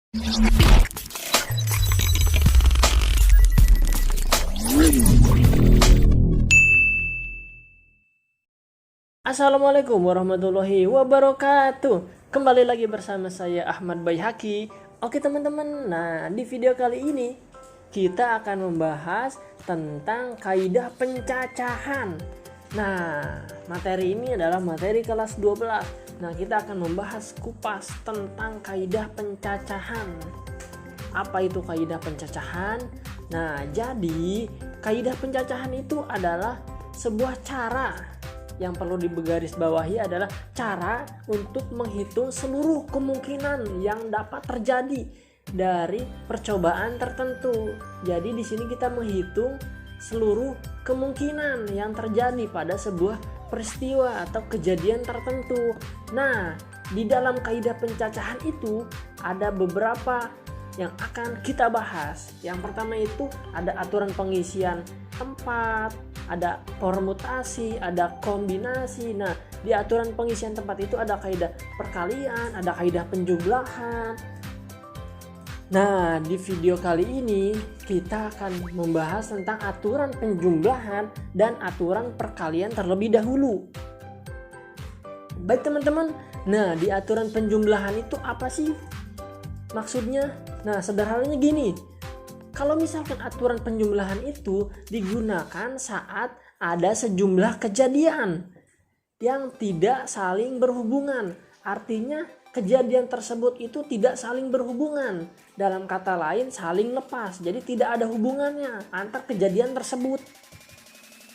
Assalamualaikum warahmatullahi wabarakatuh. Kembali lagi bersama saya Ahmad Baihaqi. Oke teman-teman, nah di video kali ini kita akan membahas tentang kaidah pencacahan. Nah, materi ini adalah materi kelas 12. Nah, kita akan membahas kupas tentang kaidah pencacahan. Apa itu kaidah pencacahan? Nah, jadi kaidah pencacahan itu adalah sebuah cara yang perlu digarisbawahi adalah cara untuk menghitung seluruh kemungkinan yang dapat terjadi dari percobaan tertentu. Jadi di sini kita menghitung seluruh kemungkinan yang terjadi pada sebuah peristiwa atau kejadian tertentu. Nah, di dalam kaidah pencacahan itu ada beberapa yang akan kita bahas. Yang pertama itu ada aturan pengisian tempat, ada permutasi, ada kombinasi. Nah, di aturan pengisian tempat itu ada kaidah perkalian, ada kaidah penjumlahan. Nah, di video kali ini kita akan membahas tentang aturan penjumlahan dan aturan perkalian terlebih dahulu. Baik teman-teman, nah di aturan penjumlahan itu apa sih maksudnya? Nah, sederhananya gini. Kalau misalkan aturan penjumlahan itu digunakan saat ada sejumlah kejadian yang tidak saling berhubungan. Artinya kejadian tersebut itu tidak saling berhubungan. Dalam kata lain saling lepas. Jadi tidak ada hubungannya antar kejadian tersebut.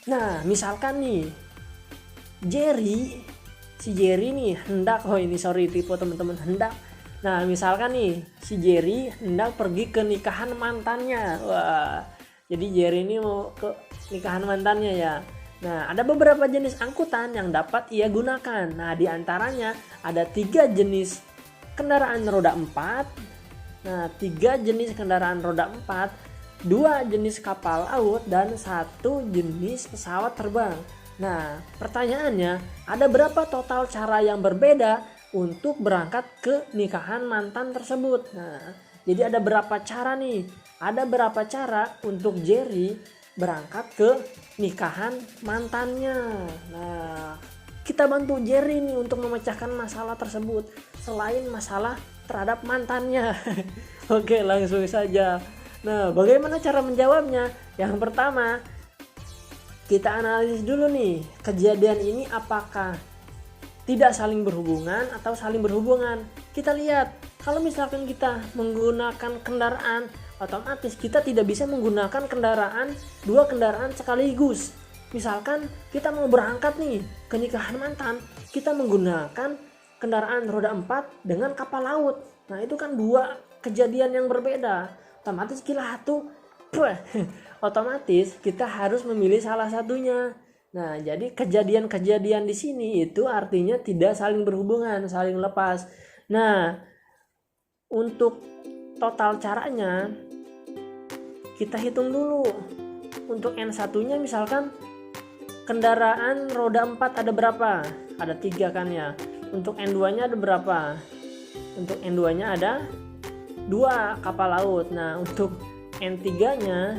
Nah, misalkan nih si Jerry nih hendak, tipe teman-teman hendak. Nah, misalkan nih si Jerry hendak pergi ke nikahan mantannya. Wah, jadi Jerry ini mau ke nikahan mantannya ya. Nah, ada beberapa jenis angkutan yang dapat ia gunakan. Nah, di antaranya ada 3 jenis kendaraan roda 4. Nah, 3 jenis kendaraan roda 4, 2 jenis kapal laut, dan 1 jenis pesawat terbang. Nah, pertanyaannya, ada berapa total cara yang berbeda untuk berangkat ke nikahan mantan tersebut? Nah, jadi ada berapa cara nih? Ada berapa cara untuk Jerry berangkat ke nikahan mantannya? Nah, kita bantu Jerry nih untuk memecahkan masalah tersebut selain masalah terhadap mantannya. Oke, langsung saja. Nah, bagaimana cara menjawabnya? Yang pertama, kita analisis dulu nih, kejadian ini apakah tidak saling berhubungan atau saling berhubungan. Kita lihat, kalau misalkan kita menggunakan kendaraan, otomatis kita tidak bisa menggunakan 2 kendaraan sekaligus. Misalkan kita mau berangkat nih ke nikahan mantan, kita menggunakan kendaraan roda 4 dengan kapal laut. Nah, itu kan 2 kejadian yang berbeda. Otomatis kita harus memilih salah satunya. Nah, jadi kejadian-kejadian di sini itu artinya tidak saling berhubungan, saling lepas. Nah, untuk total caranya kita hitung dulu. Untuk N1-nya misalkan kendaraan roda 4 ada berapa? Ada 3 kan ya. Untuk N2-nya ada berapa? Untuk N2-nya ada 2 kapal laut. Nah, untuk N3-nya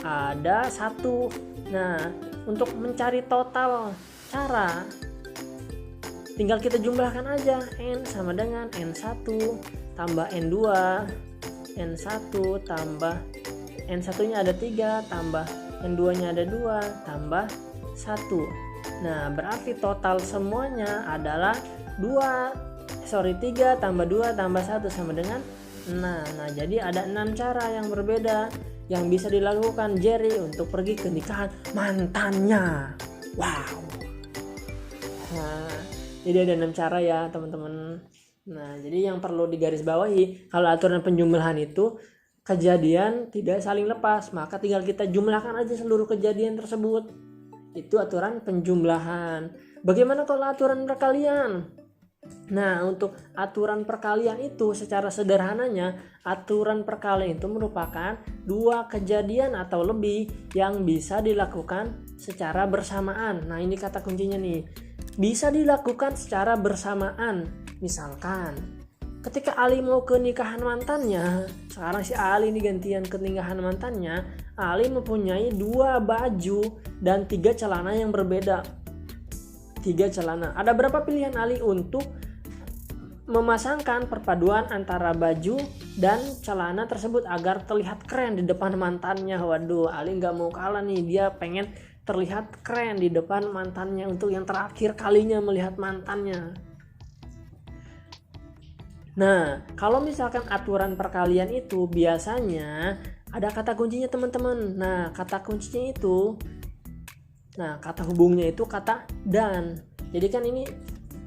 ada 1. Nah, untuk mencari total cara, tinggal kita jumlahkan aja. N sama dengan N1 tambah N2, N1 tambah N1-nya ada 3 tambah N2-nya ada 2 tambah 1. Nah, berarti total semuanya adalah 3 tambah 2 tambah 1 sama dengan 6. Nah, jadi ada 6 cara yang berbeda yang bisa dilakukan Jerry untuk pergi ke nikahan mantannya. Wow. Nah, jadi ada 6 cara ya teman-teman. Nah, jadi yang perlu digarisbawahi, kalau aturan penjumlahan itu kejadian tidak saling lepas, maka tinggal kita jumlahkan aja seluruh kejadian tersebut. Itu aturan penjumlahan. Bagaimana kalau aturan perkalian? Nah, untuk aturan perkalian itu secara sederhananya, aturan perkalian itu merupakan 2 kejadian atau lebih yang bisa dilakukan secara bersamaan. Nah, ini kata kuncinya nih. Bisa dilakukan secara bersamaan. Misalkan ketika Ali mau ke nikahan mantannya, sekarang si Ali ini gantian ke nikahan mantannya, Ali mempunyai 2 baju dan 3 celana yang berbeda. 3 celana. Ada berapa pilihan Ali untuk memasangkan perpaduan antara baju dan celana tersebut agar terlihat keren di depan mantannya? Waduh, Ali nggak mau kalah nih, dia pengen terlihat keren di depan mantannya untuk yang terakhir kalinya melihat mantannya. Nah, kalau misalkan aturan perkalian itu biasanya ada kata kuncinya teman-teman. Nah, kata kuncinya itu, kata hubungnya itu kata dan. Jadi kan ini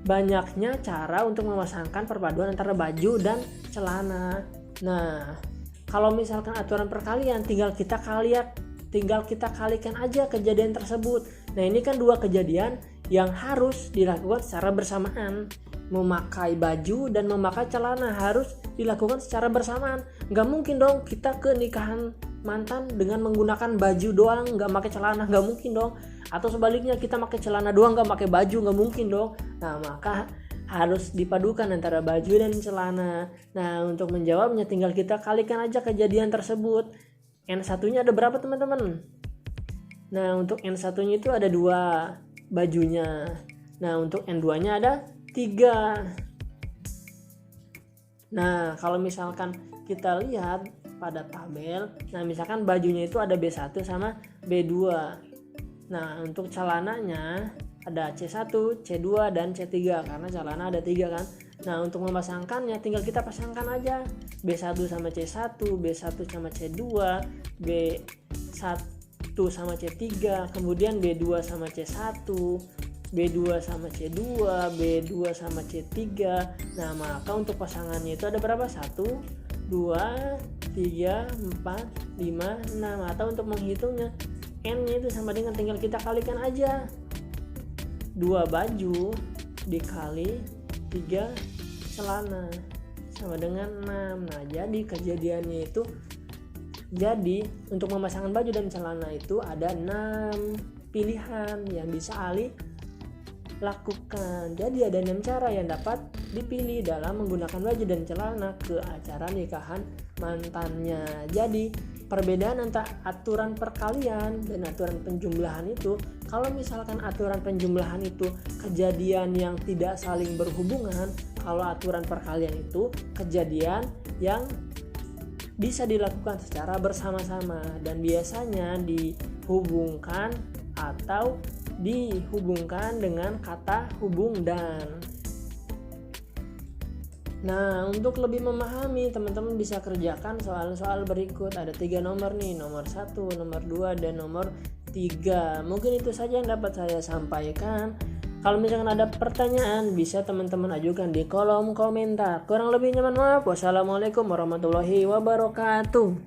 banyaknya cara untuk memasangkan perpaduan antara baju dan celana. Nah, kalau misalkan aturan perkalian tinggal kita kalikan aja kejadian tersebut. Nah, ini kan 2 kejadian yang harus dilakukan secara bersamaan. Memakai baju dan memakai celana harus dilakukan secara bersamaan. Nggak mungkin dong kita ke nikahan mantan dengan menggunakan baju doang, nggak pakai celana, nggak mungkin dong. Atau sebaliknya kita pakai celana doang nggak pakai baju, nggak mungkin dong. Nah, maka harus dipadukan antara baju dan celana. Nah, untuk menjawabnya tinggal kita kalikan aja kejadian tersebut. N1-nya ada berapa teman-teman? Nah, untuk N1-nya itu ada 2 bajunya. Nah, untuk N2-nya ada 3. Nah, kalau misalkan kita lihat pada tabel, nah misalkan bajunya itu ada B1 sama B2. Nah, untuk celananya ada C1, C2 dan C3 karena celana ada 3 kan. Nah, untuk memasangkannya tinggal kita pasangkan aja B1 sama C1, B1 sama C2, B1 sama C3, kemudian B2 sama C1, B2 sama C2, B2 sama C3. Nah, maka untuk pasangannya itu ada berapa? 1, 2, 3, 4, 5, 6. Atau untuk menghitungnya N-nya itu sama dengan tinggal kita kalikan aja 2 baju dikali 3 celana sama dengan 6. Nah, jadi kejadiannya itu, jadi untuk memasangkan baju dan celana itu ada 6 pilihan yang bisa Ali lakukan. Jadi ada 6 cara yang dapat dipilih dalam menggunakan baju dan celana ke acara nikahan mantannya. Jadi perbedaan antara aturan perkalian dan aturan penjumlahan itu, kalau misalkan aturan penjumlahan itu kejadian yang tidak saling berhubungan, kalau aturan perkalian itu kejadian yang bisa dilakukan secara bersama-sama dan biasanya dihubungkan atau dihubungkan dengan kata hubung dan. Nah, untuk lebih memahami, teman-teman bisa kerjakan soal-soal berikut. Ada 3 nomor nih, nomor 1, nomor 2, dan nomor 3. Mungkin itu saja yang dapat saya sampaikan. Kalau misalkan ada pertanyaan, bisa teman-teman ajukan di kolom komentar. Kurang lebihnya mohon maaf. Wassalamualaikum warahmatullahi wabarakatuh.